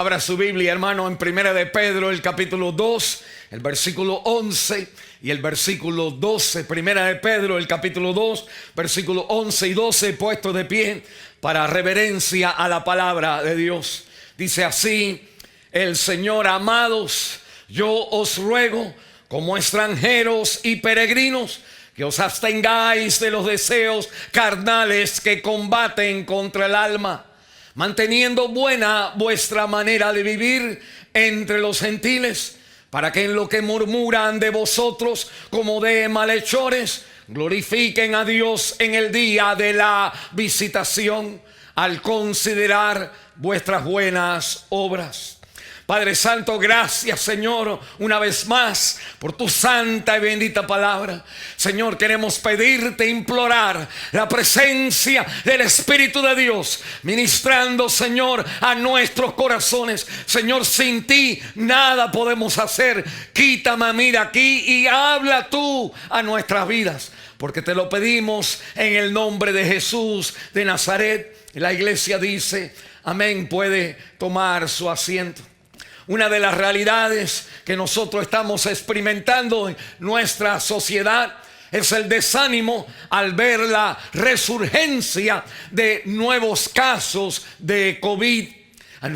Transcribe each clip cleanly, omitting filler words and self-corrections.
Abra su Biblia, hermano, en Primera de Pedro, el capítulo 2, el versículo 11 y el versículo 12. Primera de Pedro, el capítulo 2, versículo 11 y 12, puesto de pie para reverencia a la palabra de Dios. Dice así el Señor: amados, yo os ruego, como extranjeros y peregrinos, que os abstengáis de los deseos carnales que combaten contra el alma, manteniendo buena vuestra manera de vivir entre los gentiles, para que en lo que murmuran de vosotros como de malhechores, glorifiquen a Dios en el día de la visitación, al considerar vuestras buenas obras. Padre Santo, gracias, Señor, una vez más por tu santa y bendita palabra. Señor, queremos pedirte, implorar la presencia del Espíritu de Dios, ministrando, Señor, a nuestros corazones. Señor, sin ti nada podemos hacer. Quítame a mí de aquí y habla tú a nuestras vidas, porque te lo pedimos en el nombre de Jesús de Nazaret. La iglesia dice amén. Puede tomar su asiento. Una de las realidades que nosotros estamos experimentando en nuestra sociedad es el desánimo al ver la resurgencia de nuevos casos de COVID.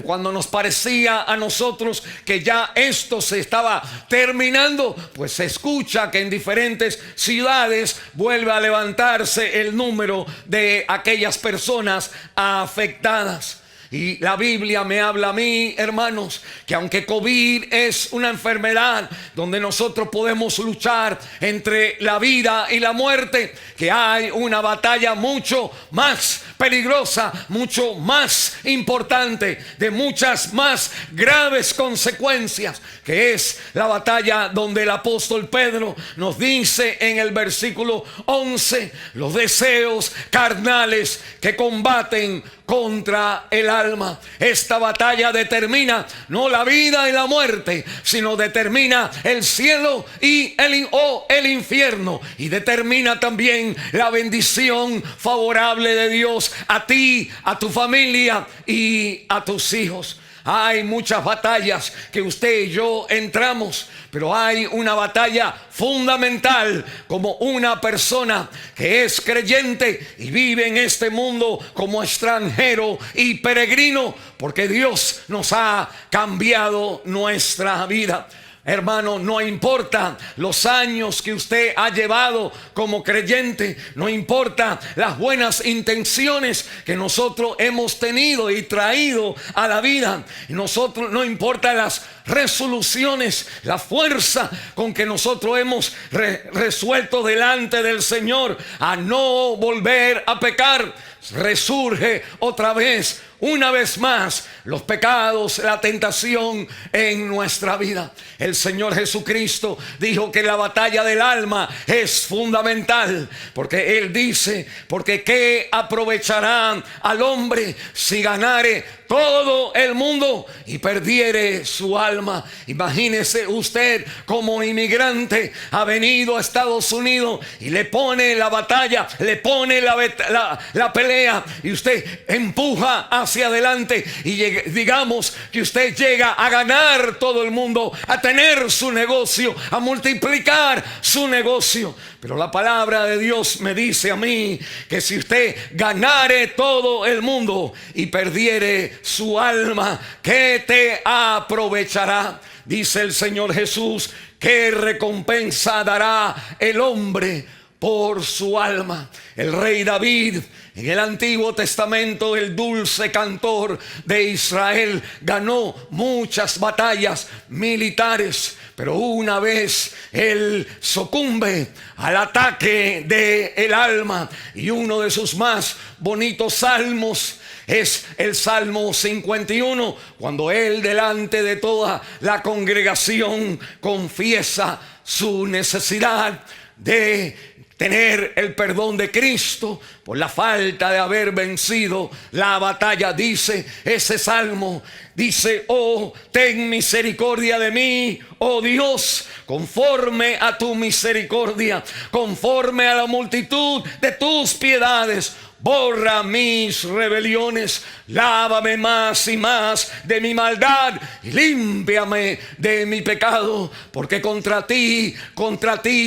Cuando nos parecía a nosotros que ya esto se estaba terminando, pues se escucha que en diferentes ciudades vuelve a levantarse el número de aquellas personas afectadas. Y la Biblia me habla a mí, hermanos, que aunque COVID es una enfermedad donde nosotros podemos luchar entre la vida y la muerte, que hay una batalla mucho más peligrosa, mucho más importante, de muchas más graves consecuencias, que es la batalla donde el apóstol Pedro nos dice en el versículo 11, los deseos carnales que combaten contra el alma. Esta batalla determina no la vida y la muerte, sino determina el cielo y el infierno, y determina también la bendición favorable de Dios a ti, a tu familia y a tus hijos. Hay muchas batallas que usted y yo entramos, pero hay una batalla fundamental como una persona que es creyente y vive en este mundo como extranjero y peregrino, porque Dios nos ha cambiado nuestra vida. Hermano, no importa los años que usted ha llevado como creyente, no importa las buenas intenciones que nosotros hemos tenido y traído a la vida, nosotros, no importa las resoluciones, la fuerza con que nosotros hemos resuelto delante del Señor a no volver a pecar, resurge otra vez, una vez más, los pecados, la tentación en nuestra vida. El Señor Jesucristo dijo que la batalla del alma es fundamental, porque Él dice, porque ¿qué aprovechará al hombre si ganare todo el mundo y perdiere su alma? Imagínese usted, como inmigrante, ha venido a Estados Unidos y le pone la batalla, le pone la pelea, y usted empuja hacia adelante, y digamos que usted llega a ganar todo el mundo, a tener su negocio, a multiplicar su negocio. Pero la palabra de Dios me dice a mí que si usted ganare todo el mundo y perdiere su alma, ¿qué te aprovechará? Dice el Señor Jesús: ¿qué recompensa dará el hombre por su alma? El rey David, en el Antiguo Testamento, el dulce cantor de Israel, ganó muchas batallas militares, pero una vez él sucumbe al ataque del alma, y uno de sus más bonitos salmos es el Salmo 51, cuando él delante de toda la congregación confiesa su necesidad de tener el perdón de Cristo por la falta de haber vencido la batalla. Dice ese salmo, dice: oh, ten misericordia de mí, oh Dios, conforme a tu misericordia, conforme a la multitud de tus piedades, borra mis rebeliones, lávame más y más de mi maldad y límpiame de mi pecado, porque contra ti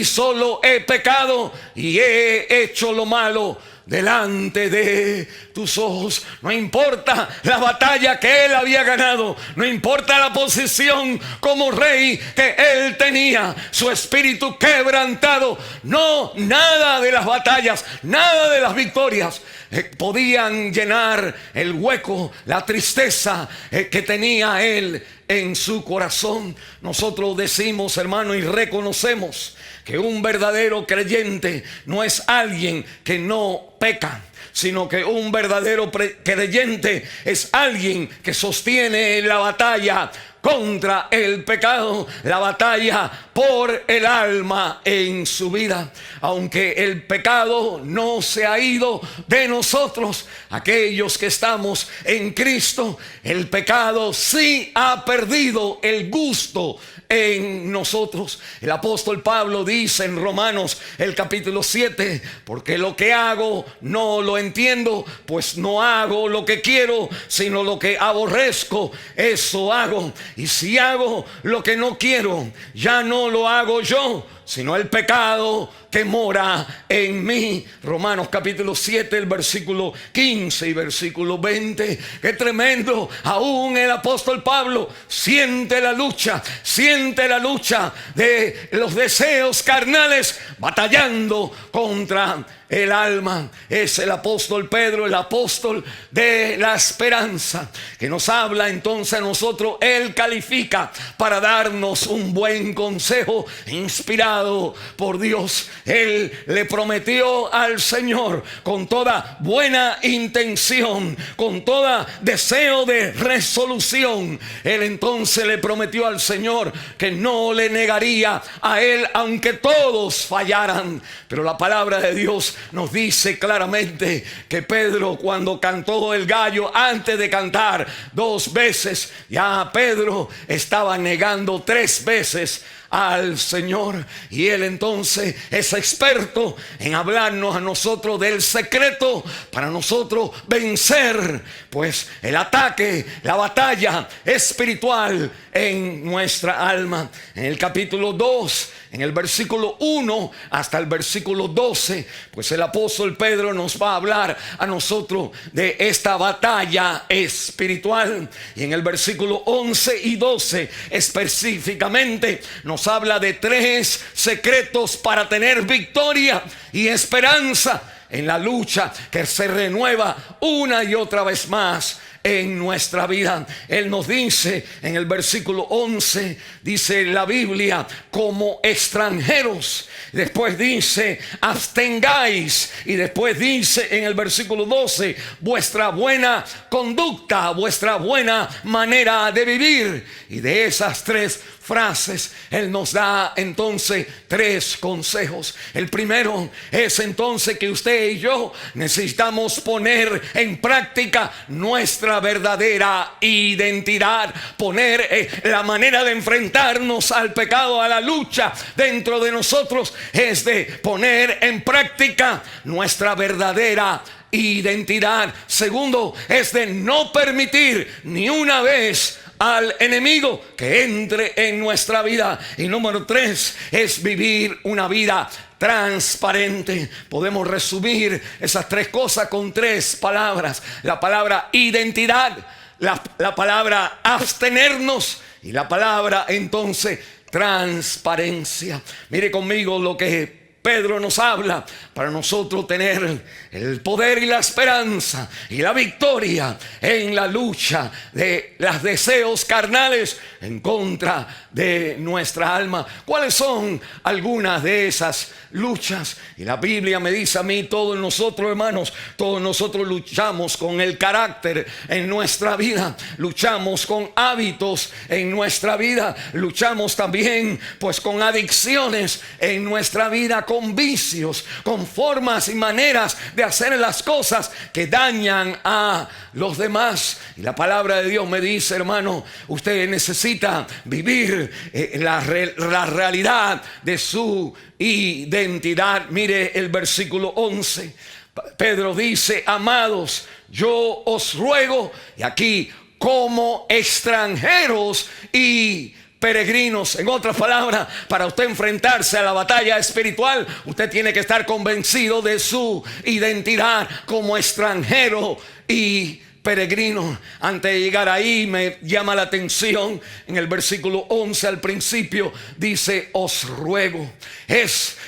solo he pecado y he hecho lo malo delante de tus ojos. No importa la batalla que él había ganado, no importa la posición como rey que él tenía, su espíritu quebrantado, no, nada de las batallas, nada de las victorias podían llenar el hueco, la tristeza que tenía él en su corazón. Nosotros decimos, hermano, y reconocemos que un verdadero creyente no es alguien que no peca, sino que un verdadero creyente es alguien que sostiene la batalla contra el pecado, la batalla por el alma en su vida. Aunque el pecado no se ha ido de nosotros, aquellos que estamos en Cristo, el pecado sí ha perdido el gusto en nosotros. El apóstol Pablo dice en Romanos el capítulo 7, porque lo que hago no lo entiendo, pues no hago lo que quiero, sino lo que aborrezco, eso hago. Y si hago lo que no quiero, ya no lo hago yo, sino el pecado que mora en mí. Romanos capítulo 7, el versículo 15 y versículo 20. Qué tremendo. Aún el apóstol Pablo siente la lucha de los deseos carnales, batallando contra el alma. Es el apóstol Pedro, el apóstol de la esperanza, que nos habla entonces a nosotros. Él califica para darnos un buen consejo inspirado por Dios. Él le prometió al Señor con toda buena intención, con todo deseo de resolución. Él entonces le prometió al Señor que no le negaría a él, aunque todos fallaran. Pero la palabra de Dios nos dice claramente que Pedro, cuando cantó el gallo, antes de cantar 2 veces, ya Pedro estaba negando 3 veces al Señor. Y él entonces es experto en hablarnos a nosotros del secreto para nosotros vencer pues el ataque, la batalla espiritual en nuestra alma. En el capítulo 2, en el versículo 1 hasta el versículo 12, pues el apóstol Pedro nos va a hablar a nosotros de esta batalla espiritual. Y en el versículo 11 y 12 específicamente nos habla de 3 secretos para tener victoria y esperanza en la lucha que se renueva una y otra vez más en nuestra vida. Él nos dice en el versículo 11, dice la Biblia, como extranjeros. Después dice, abstengáis. Y después dice en el versículo 12, vuestra buena conducta, vuestra buena manera de vivir. Y de esas 3 frases, Él nos da entonces 3 consejos. El primero es entonces que usted y yo necesitamos poner en práctica nuestra verdadera identidad, poner la manera de enfrentarnos al pecado, a la lucha dentro de nosotros, es de poner en práctica nuestra verdadera identidad. Segundo, es de no permitir ni una vez al enemigo que entre en nuestra vida. Y número 3 es vivir una vida transparente. Podemos resumir esas 3 cosas con 3 palabras: la palabra identidad, la palabra abstenernos y la palabra entonces transparencia. Mire conmigo lo que Pedro nos habla para nosotros tener el poder y la esperanza y la victoria en la lucha de los deseos carnales en contra de nuestra alma. ¿Cuáles son algunas de esas luchas? Y la Biblia me dice a mí, todos nosotros, hermanos, todos nosotros luchamos con el carácter en nuestra vida, luchamos con hábitos en nuestra vida, luchamos también pues con adicciones en nuestra vida, con vicios, con formas y maneras de hacer las cosas que dañan a los demás. Y la palabra de Dios me dice, hermano, usted necesita vivir la realidad de su identidad. Mire el versículo 11. Pedro dice: amados, yo os ruego, y aquí, como extranjeros y peregrinos. En otras palabras, para usted enfrentarse a la batalla espiritual, usted tiene que estar convencido de su identidad como extranjero y peregrino. Antes de llegar ahí, me llama la atención en el versículo 11 al principio, dice: os ruego.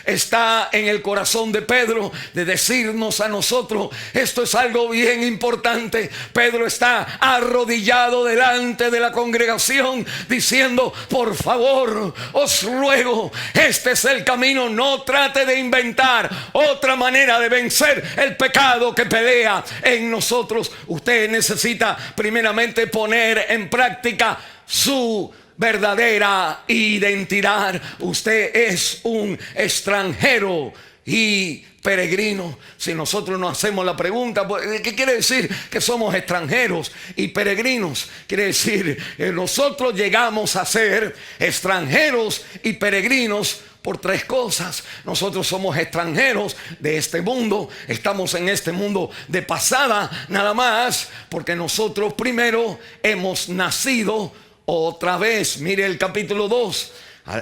Está en el corazón de Pedro de decirnos a nosotros, esto es algo bien importante. Pedro está arrodillado delante de la congregación diciendo: por favor, os ruego, este es el camino. No trate de inventar otra manera de vencer el pecado que pelea en nosotros. Usted necesita primeramente poner en práctica su verdadera identidad. Usted es un extranjero y peregrino. Si nosotros nos hacemos la pregunta, ¿qué quiere decir que somos extranjeros y peregrinos? Quiere decir que nosotros llegamos a ser extranjeros y peregrinos por tres cosas. Nosotros somos extranjeros de este mundo. Estamos en este mundo de pasada nada más, porque nosotros primero hemos nacido otra vez. Mire el capítulo 2.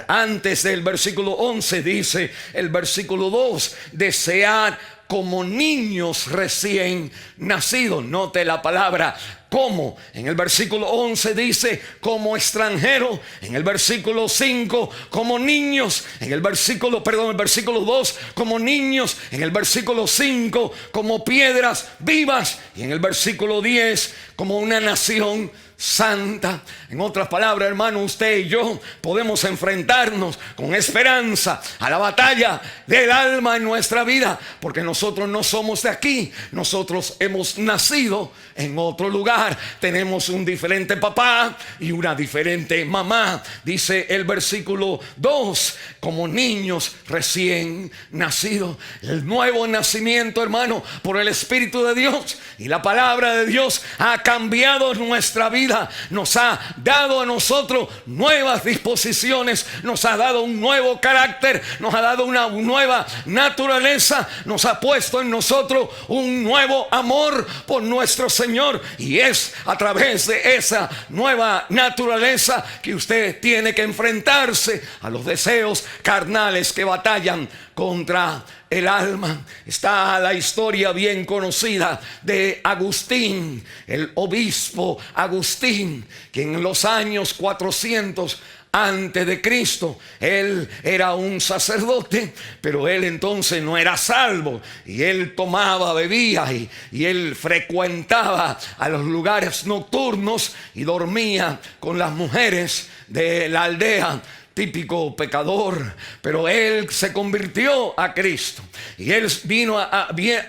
Antes del versículo 11 dice el versículo 2: desead como niños recién nacidos. Note la palabra como. En el versículo 11 dice como extranjero. En el versículo 5 como niños. En el versículo 2 como niños. En el versículo 5 como piedras vivas. Y en el versículo 10 como una nación santa. En otras palabras, hermano, usted y yo podemos enfrentarnos con esperanza a la batalla del alma en nuestra vida, porque nosotros no somos de aquí. Nosotros hemos nacido en otro lugar. Tenemos un diferente papá y una diferente mamá. Dice el versículo 2: como niños recién nacidos. El nuevo nacimiento, hermano, por el Espíritu de Dios y la palabra de Dios ha cambiado nuestra vida. Nos ha dado a nosotros nuevas disposiciones, nos ha dado un nuevo carácter, nos ha dado una nueva naturaleza, nos ha puesto en nosotros un nuevo amor por nuestro Señor. Y es a través de esa nueva naturaleza que usted tiene que enfrentarse a los deseos carnales que batallan contra el alma. Está la historia bien conocida de Agustín, el obispo Agustín, que en los años 400 antes de Cristo, él era un sacerdote, pero él entonces no era salvo, y él tomaba, bebía, y él frecuentaba a los lugares nocturnos y dormía con las mujeres de la aldea. Típico pecador, pero él se convirtió a Cristo y él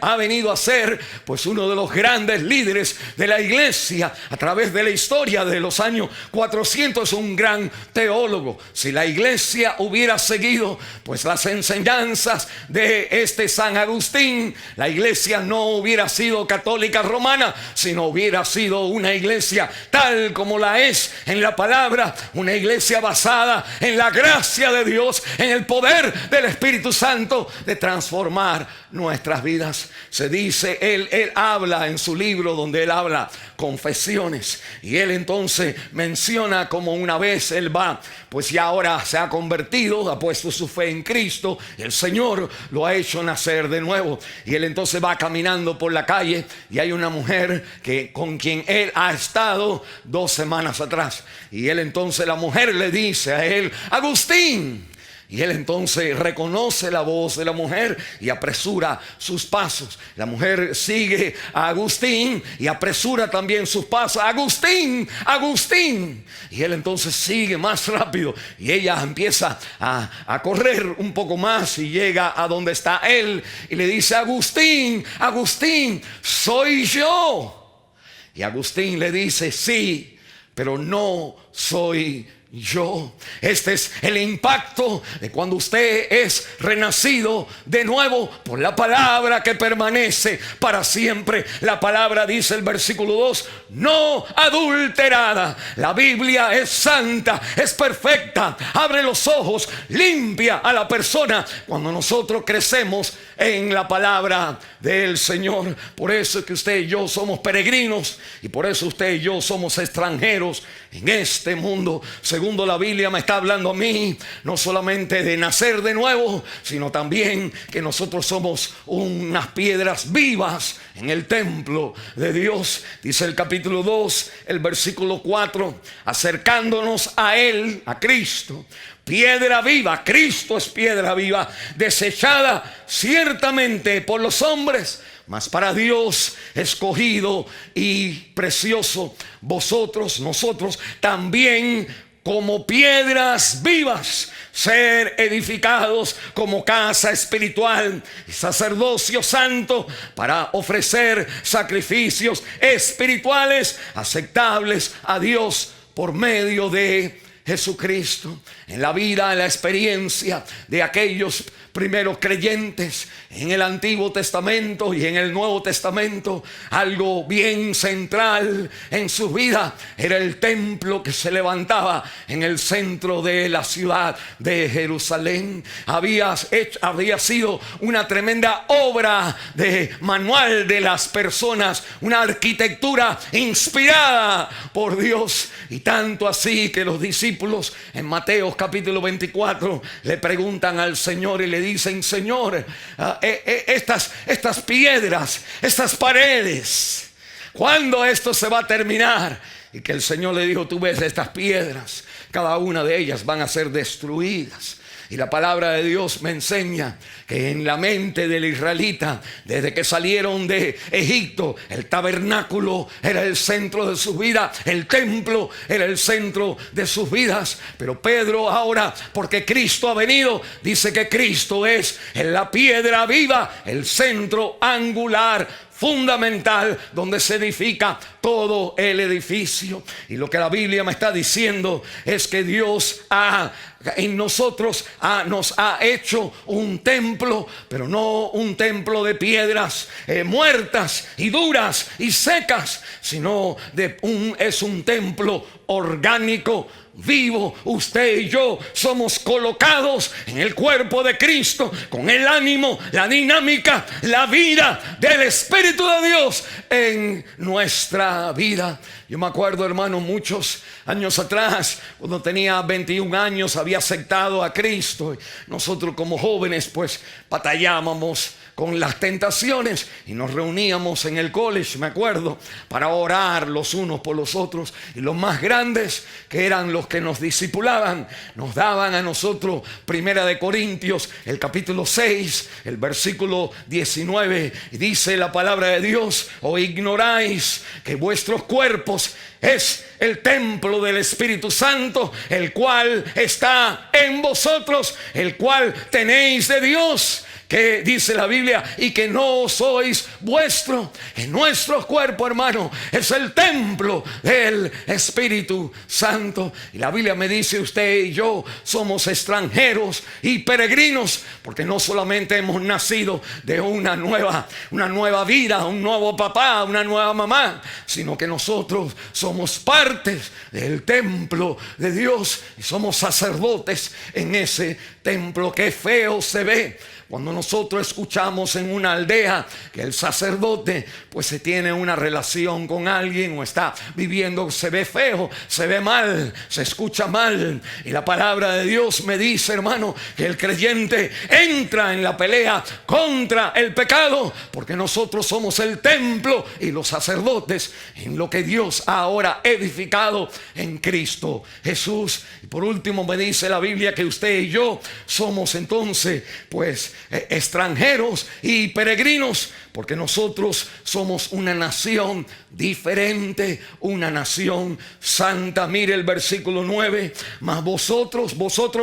ha venido a ser pues uno de los grandes líderes de la iglesia a través de la historia de los años 400. Un gran teólogo. Si la iglesia hubiera seguido pues las enseñanzas de este San Agustín, la iglesia no hubiera sido católica romana, sino hubiera sido una iglesia tal como la es en la palabra, una iglesia basada en la gracia de Dios, en el poder del Espíritu Santo de transformar nuestras vidas. Se dice, él habla en su libro donde él habla Confesiones, y él entonces menciona como una vez él va, pues ya ahora se ha convertido, ha puesto su fe en Cristo, el Señor lo ha hecho nacer de nuevo, y él entonces va caminando por la calle y hay una mujer con quien él ha estado 2 semanas atrás, y él entonces, la mujer le dice a él: Agustín. Y él entonces reconoce la voz de la mujer y apresura sus pasos. La mujer sigue a Agustín y apresura también sus pasos. Agustín, Agustín. Y él entonces sigue más rápido. Y ella empieza a correr un poco más y llega a donde está él. Y le dice: Agustín, Agustín, soy yo. Y Agustín le dice: sí, pero no soy yo. Este es el impacto de cuando usted es renacido de nuevo por la palabra que permanece para siempre. La palabra dice el versículo 2, no adulterada. La Biblia es santa, es perfecta, abre los ojos, limpia a la persona cuando nosotros crecemos en la palabra del Señor. Por eso es que usted y yo somos peregrinos, y por eso usted y yo somos extranjeros en este mundo. Segundo, la Biblia me está hablando a mí no solamente de nacer de nuevo, sino también que nosotros somos unas piedras vivas en el templo de Dios. Dice el capítulo 2, el versículo 4, acercándonos a Él, a Cristo, piedra viva. Cristo es piedra viva, desechada ciertamente por los hombres, mas para Dios escogido y precioso. Nosotros también como piedras vivas, ser edificados como casa espiritual y sacerdocio santo, para ofrecer sacrificios espirituales aceptables a Dios por medio de Jesucristo. En la vida, en la experiencia de aquellos primeros creyentes en el Antiguo Testamento y en el Nuevo Testamento, algo bien central en su vida era el templo que se levantaba en el centro de la ciudad de Jerusalén. Había sido una tremenda obra de manual de las personas, una arquitectura inspirada por Dios, y tanto así que los discípulos en Mateo capítulo 24 le preguntan al Señor y le dicen: Señor, estas piedras, estas paredes, ¿cuándo esto se va a terminar? Y que el Señor le dijo: tú ves estas piedras, cada una de ellas van a ser destruidas. Y la palabra de Dios me enseña que en la mente del israelita, desde que salieron de Egipto, el tabernáculo era el centro de su vida, el templo era el centro de sus vidas. Pero Pedro ahora, porque Cristo ha venido, dice que Cristo es la piedra viva, el centro angular, fundamental, donde se edifica todo el edificio. Y lo que la Biblia me está diciendo es que Dios en nosotros nos ha hecho un templo, pero no un templo de piedras muertas y duras y secas, sino es un templo orgánico, vivo. Usted y yo somos colocados en el cuerpo de Cristo con el ánimo, la dinámica, la vida del Espíritu de Dios en nuestra vida. Yo me acuerdo, hermano, muchos años atrás, cuando tenía 21 años, había aceptado a Cristo. Nosotros como jóvenes pues batallábamos con las tentaciones y nos reuníamos en el college, me acuerdo, para orar los unos por los otros. Y los más grandes, que eran los que nos discipulaban, nos daban a nosotros Primera de Corintios, el capítulo 6, el versículo 19. Y dice la palabra de Dios: ¿o ignoráis que vuestros cuerpos es el templo del Espíritu Santo, el cual está en vosotros, el cual tenéis de Dios? Que dice la Biblia, y que no sois vuestro. En nuestro cuerpo, hermano, es el templo del Espíritu Santo. Y la Biblia me dice: usted y yo somos extranjeros y peregrinos, porque no solamente hemos nacido de una nueva vida, un nuevo papá, una nueva mamá, sino que nosotros somos partes del templo de Dios y somos sacerdotes en ese templo. Que feo se ve cuando nosotros escuchamos en una aldea que el sacerdote pues se tiene una relación con alguien o está viviendo. Se ve feo, se ve mal, se escucha mal. Y la palabra de Dios me dice, hermano, que el creyente entra en la pelea contra el pecado, porque nosotros somos el templo y los sacerdotes en lo que Dios ha ahora edificado en Cristo Jesús. Y por último me dice la Biblia que usted y yo somos entonces pues extranjeros y peregrinos, porque nosotros somos una nación diferente, una nación santa. Mire el versículo 9, mas vosotros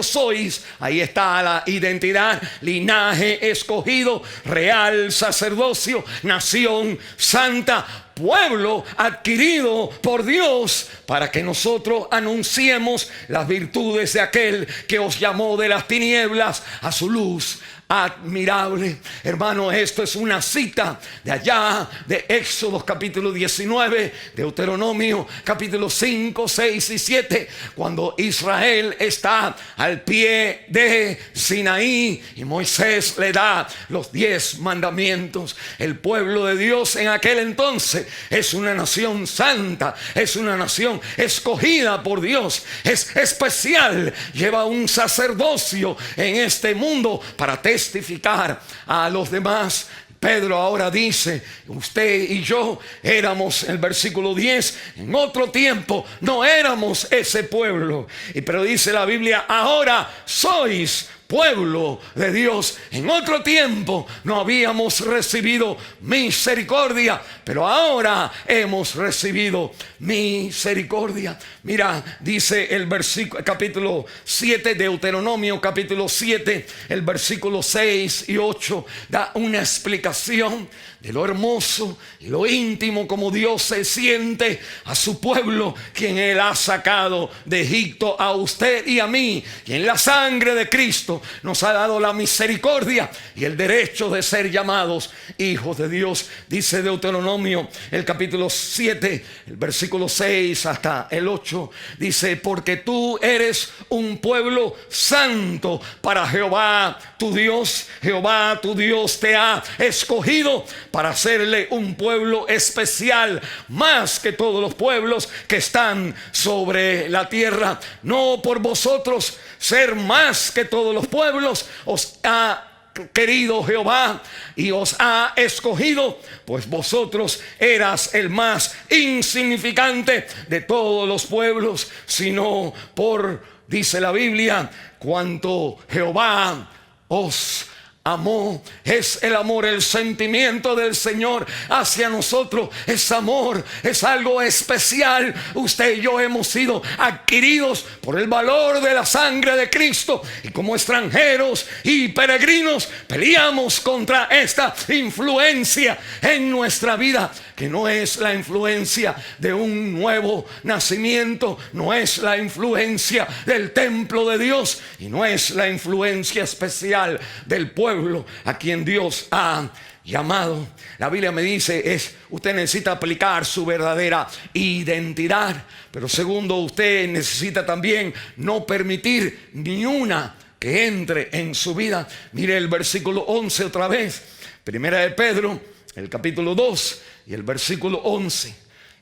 sois, ahí está la identidad, linaje escogido, real sacerdocio, nación santa, pueblo adquirido por Dios, para que nosotros anunciemos las virtudes de aquel que os llamó de las tinieblas a su luz admirable. Hermano, esto es una cita de allá de Éxodo capítulo 19, Deuteronomio capítulo 5, 6 y 7, cuando Israel está al pie de Sinaí y Moisés le da los 10 mandamientos. El pueblo de Dios en aquel entonces es una nación santa, es una nación escogida por Dios, es especial, lleva un sacerdocio en este mundo para testificar a los demás. Pedro ahora dice, usted y yo éramos, el versículo 10, en otro tiempo no éramos ese pueblo, pero dice la Biblia, ahora sois pueblo de Dios. En otro tiempo no habíamos recibido misericordia, pero ahora hemos recibido misericordia. Mira, dice el versículo, capítulo 7, Deuteronomio capítulo 7, el versículo 6 y 8, da una explicación de lo hermoso y lo íntimo como Dios se siente a su pueblo, quien Él ha sacado de Egipto, a usted y a mí, y en la sangre de Cristo nos ha dado la misericordia y el derecho de ser llamados hijos de Dios. Dice Deuteronomio, el capítulo 7, el versículo 6 hasta el 8, dice, porque tú eres un pueblo santo para Jehová tu Dios. Jehová tu Dios te ha escogido para hacerle un pueblo especial, más que todos los pueblos que están sobre la tierra. No por vosotros ser más que todos los pueblos os ha querido Jehová y os ha escogido, pues vosotros eras el más insignificante de todos los pueblos, sino por, dice la Biblia, cuanto Jehová os amó. Es el amor, el sentimiento del Señor hacia nosotros. Ese amor es algo especial. Usted y yo hemos sido adquiridos por el valor de la sangre de Cristo, y como extranjeros y peregrinos peleamos contra esta influencia en nuestra vida, que no es la influencia de un nuevo nacimiento, no es la influencia del templo de Dios, y no es la influencia especial del pueblo a quien Dios ha llamado. La Biblia me dice, usted necesita aplicar su verdadera identidad, pero segundo, usted necesita también no permitir ni una que entre en su vida. Mire el versículo 11 otra vez, primera de Pedro, el capítulo 2 y el versículo 11,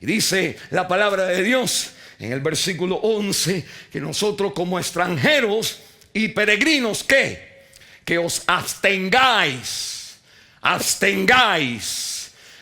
y dice la palabra de Dios en el versículo 11, que nosotros como extranjeros y peregrinos, ¿qué? Que os abstengáis.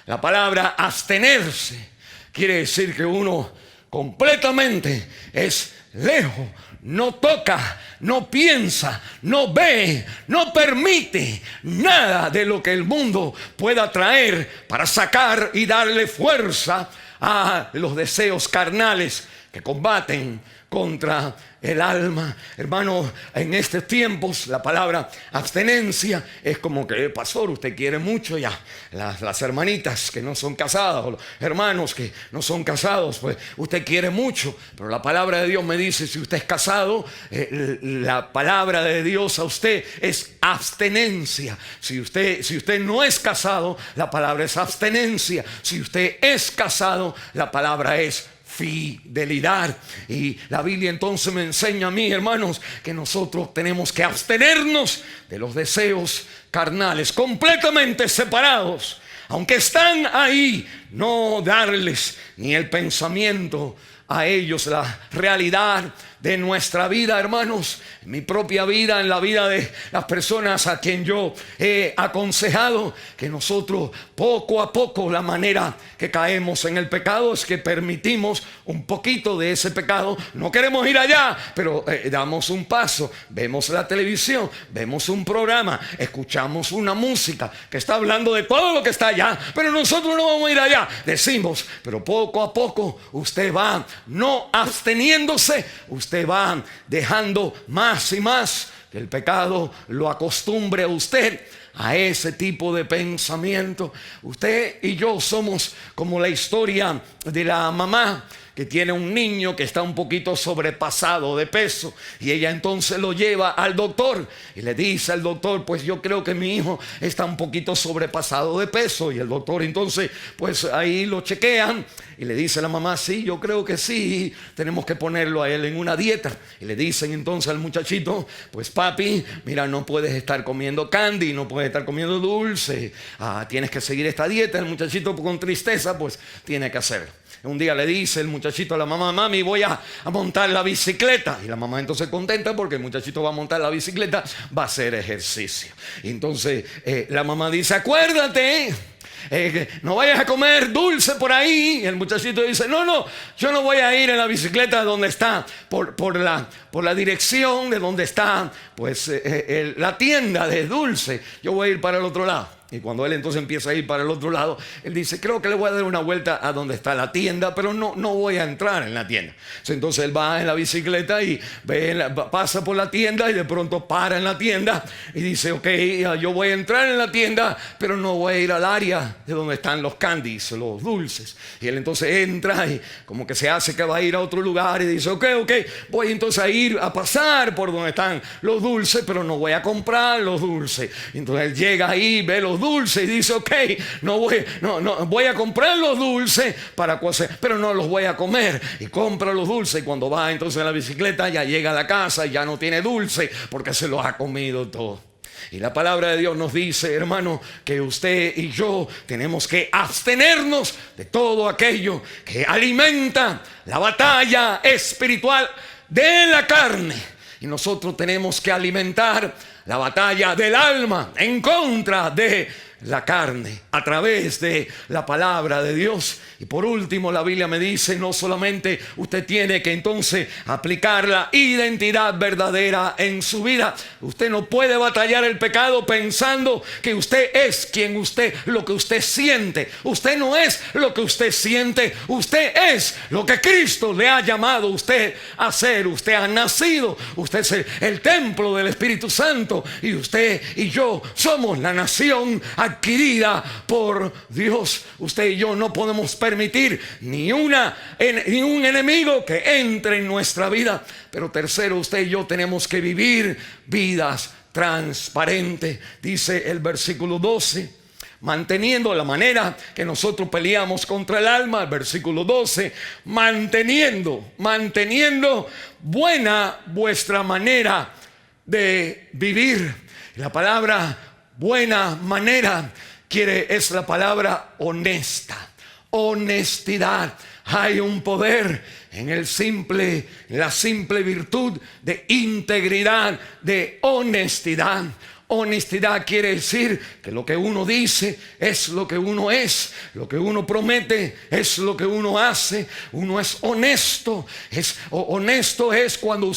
La palabra abstenerse quiere decir que uno completamente es lejos, no toca, no piensa, no ve, no permite nada de lo que el mundo pueda traer para sacar y darle fuerza a los deseos carnales que combaten contra el alma. Hermano, en estos tiempos la palabra abstenencia es como que, pastor, usted quiere mucho ya. Las hermanitas que no son casadas, o los hermanos que no son casados, pues usted quiere mucho. Pero la palabra de Dios me dice, si usted es casado, la palabra de Dios a usted es abstenencia. Si usted no es casado, la palabra es abstenencia. Si usted es casado, la palabra es fidelidad. Y la Biblia entonces me enseña a mí, hermanos, que nosotros tenemos que abstenernos de los deseos carnales, completamente separados, aunque están ahí, no darles ni el pensamiento a ellos la realidad de nuestra vida, hermanos, en mi propia vida, en la vida de las personas a quien yo he aconsejado, que nosotros poco a poco, la manera que caemos en el pecado es que permitimos un poquito de ese pecado. No queremos ir allá, pero damos un paso, vemos la televisión, vemos un programa, escuchamos una música que está hablando de todo lo que está allá, pero nosotros no vamos a ir allá. Decimos, pero poco a poco usted va no absteniéndose, usted va dejando más y más que el pecado lo acostumbre a usted a ese tipo de pensamiento. Usted y yo somos como la historia de la mamá que tiene un niño que está un poquito sobrepasado de peso, y ella entonces lo lleva al doctor y le dice al doctor, pues yo creo que mi hijo está un poquito sobrepasado de peso. Y el doctor entonces pues ahí lo chequean y le dice a la mamá, sí, yo creo que sí, tenemos que ponerlo a él en una dieta. Y le dicen entonces al muchachito, pues papi, mira, no puedes estar comiendo candy, no puedes estar comiendo dulce, tienes que seguir esta dieta. El muchachito con tristeza pues tiene que hacerlo. Un día le dice el muchachito a la mamá, mami, voy a montar la bicicleta. Y la mamá entonces contenta porque el muchachito va a montar la bicicleta, va a hacer ejercicio. Y entonces la mamá dice, acuérdate, no vayas a comer dulce por ahí. Y el muchachito dice, no, yo no voy a ir en la bicicleta donde está, por la dirección de donde está pues la tienda de dulce. Yo voy a ir para el otro lado. Y cuando él entonces empieza a ir para el otro lado, él dice, creo que le voy a dar una vuelta a donde está la tienda, pero no voy a entrar en la tienda. Entonces él va en la bicicleta y pasa por la tienda y de pronto para en la tienda y dice, ok, yo voy a entrar en la tienda, pero no voy a ir al área de donde están los candies, los dulces. Y él entonces entra y como que se hace que va a ir a otro lugar y dice, ok, voy entonces a ir a pasar por donde están los dulces, pero no voy a comprar los dulces. Y entonces él llega ahí, ve los dulces y dice, ok, no voy a comprar los dulces para cocer, pero no los voy a comer. Y compra los dulces, y cuando va entonces en la bicicleta ya llega a la casa y ya no tiene dulce porque se los ha comido todo. Y la palabra de Dios nos dice, hermano, que usted y yo tenemos que abstenernos de todo aquello que alimenta la batalla espiritual de la carne. Y nosotros tenemos que alimentar la batalla del alma en contra de la carne a través de la palabra de Dios. Y por último, la Biblia me dice, no solamente usted tiene que entonces aplicar la identidad verdadera en su vida. Usted no puede batallar el pecado pensando que usted es lo que usted siente. Usted no es lo que usted siente. Usted es lo que Cristo le ha llamado a usted a ser. Usted ha nacido. Usted es el templo del Espíritu Santo. Y usted y yo somos la nación adquirida por Dios. Usted y yo no podemos permitir ni un enemigo que entre en nuestra vida. Pero tercero, usted y yo tenemos que vivir vidas transparentes. Dice el versículo 12, manteniendo la manera que nosotros peleamos contra el alma. El versículo 12, manteniendo buena vuestra manera de vivir. La palabra buena manera es la palabra honesta. Honestidad. Hay un poder en la simple virtud de integridad, de honestidad. Honestidad quiere decir que lo que uno dice es lo que uno es, lo que uno promete es lo que uno hace. Uno es honesto. Honesto es cuando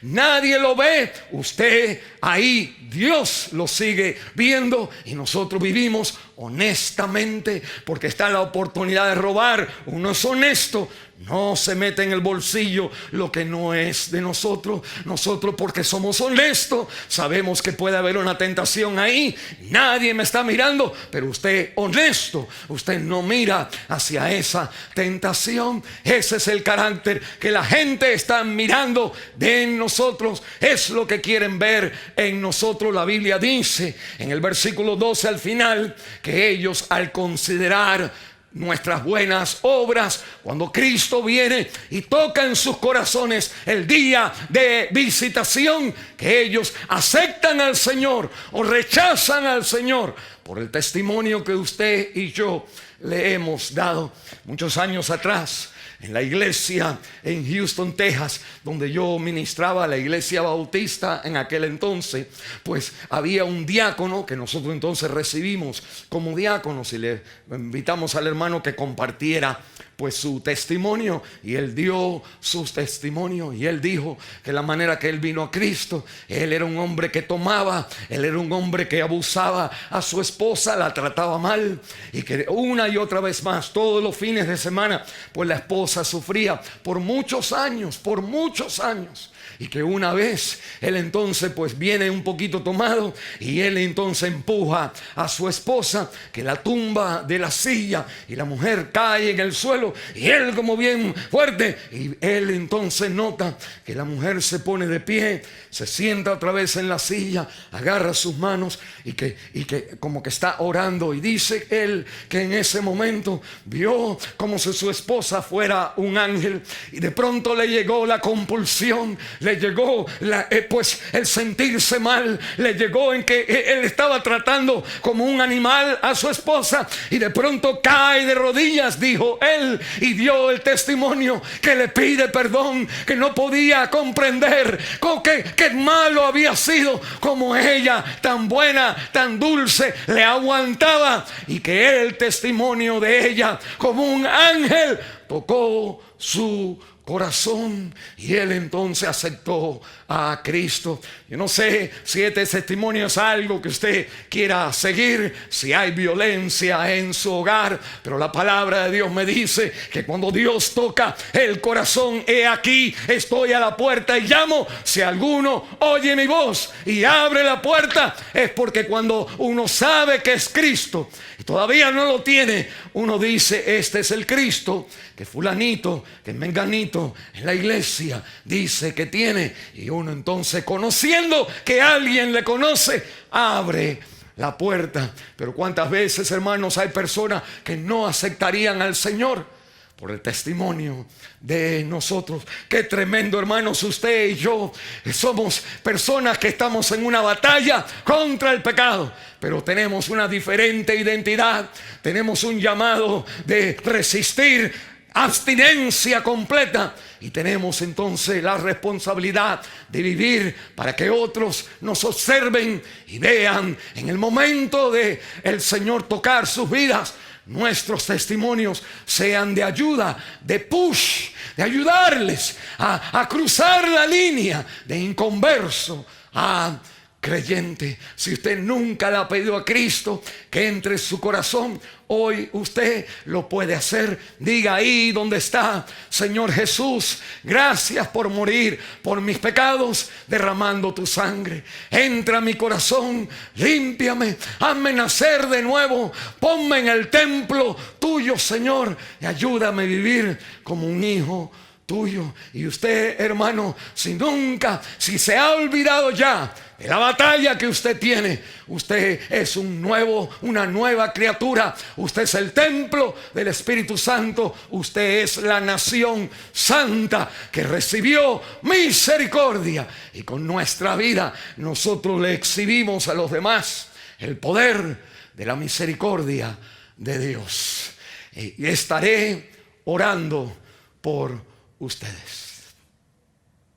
nadie lo ve, usted ahí, Dios lo sigue viendo, y nosotros vivimos honestamente porque está la oportunidad de robar. Uno es honesto. No se mete en el bolsillo lo que no es de nosotros. Nosotros, porque somos honestos, sabemos que puede haber una tentación ahí. Nadie me está mirando, pero usted honesto, usted no mira hacia esa tentación. Ese es el carácter que la gente está mirando de nosotros. Es lo que quieren ver en nosotros. La Biblia dice en el versículo 12 al final que ellos, al considerar nuestras buenas obras, cuando Cristo viene y toca en sus corazones el día de visitación, que ellos aceptan al Señor o rechazan al Señor por el testimonio que usted y yo le hemos dado. Muchos años atrás, en la iglesia en Houston, Texas, donde yo ministraba, la iglesia bautista en aquel entonces, pues había un diácono que nosotros entonces recibimos como diáconos y le invitamos al hermano que compartiera pues su testimonio, y él dio sus testimonios y él dijo que la manera que él vino a Cristo, él era un hombre que tomaba, él era un hombre que abusaba a su esposa, la trataba mal, y que una y otra vez más, todos los fines de semana, pues la esposa sufría por muchos años, y que una vez él entonces pues viene un poquito tomado y él entonces empuja a su esposa, que la tumba de la silla, y la mujer cae en el suelo y él como bien fuerte, y él entonces nota que la mujer se pone de pie, se sienta otra vez en la silla, agarra sus manos y que como que está orando, y dice él que en ese momento vio como si su esposa fuera un ángel, y de pronto le llegó la compulsión, le llegó pues el sentirse mal, le llegó en que él estaba tratando como un animal a su esposa, y de pronto cae de rodillas, dijo él, y dio el testimonio que le pide perdón, que no podía comprender que malo había sido, como ella tan buena, tan dulce, le aguantaba, y que el testimonio de ella como un ángel tocó su corazón, y él entonces aceptó a Cristo. Yo no sé si este testimonio es algo que usted quiera seguir, si hay violencia en su hogar, pero la palabra de Dios me dice que cuando Dios toca el corazón, he aquí, estoy a la puerta y llamo. Si alguno oye mi voz y abre la puerta, es porque cuando uno sabe que es Cristo y todavía no lo tiene, uno dice: este es el Cristo que fulanito, que menganito en la iglesia dice que tiene. Y uno entonces, conociendo que alguien le conoce, abre la puerta. Pero cuántas veces, hermanos, hay personas que no aceptarían al Señor por el testimonio de nosotros. Qué tremendo, hermanos, usted y yo somos personas que estamos en una batalla contra el pecado, pero tenemos una diferente identidad, tenemos un llamado de resistir, abstinencia completa, y tenemos entonces la responsabilidad de vivir para que otros nos observen y vean en el momento de el Señor tocar sus vidas, nuestros testimonios sean de ayuda, de push, de ayudarles a cruzar la línea de inconverso a creyente. Si usted nunca le ha pedido a Cristo que entre en su corazón, hoy usted lo puede hacer. Diga ahí donde está: Señor Jesús, gracias por morir por mis pecados, derramando tu sangre. Entra a mi corazón, límpiame, hazme nacer de nuevo, ponme en el templo tuyo, Señor, y ayúdame a vivir como un hijo tuyo. Y usted, hermano, si se ha olvidado ya de la batalla que usted tiene, usted es una nueva criatura. Usted es el templo del Espíritu Santo. Usted es la nación santa que recibió misericordia, y con nuestra vida nosotros le exhibimos a los demás el poder de la misericordia de Dios. Y estaré orando por ustedes.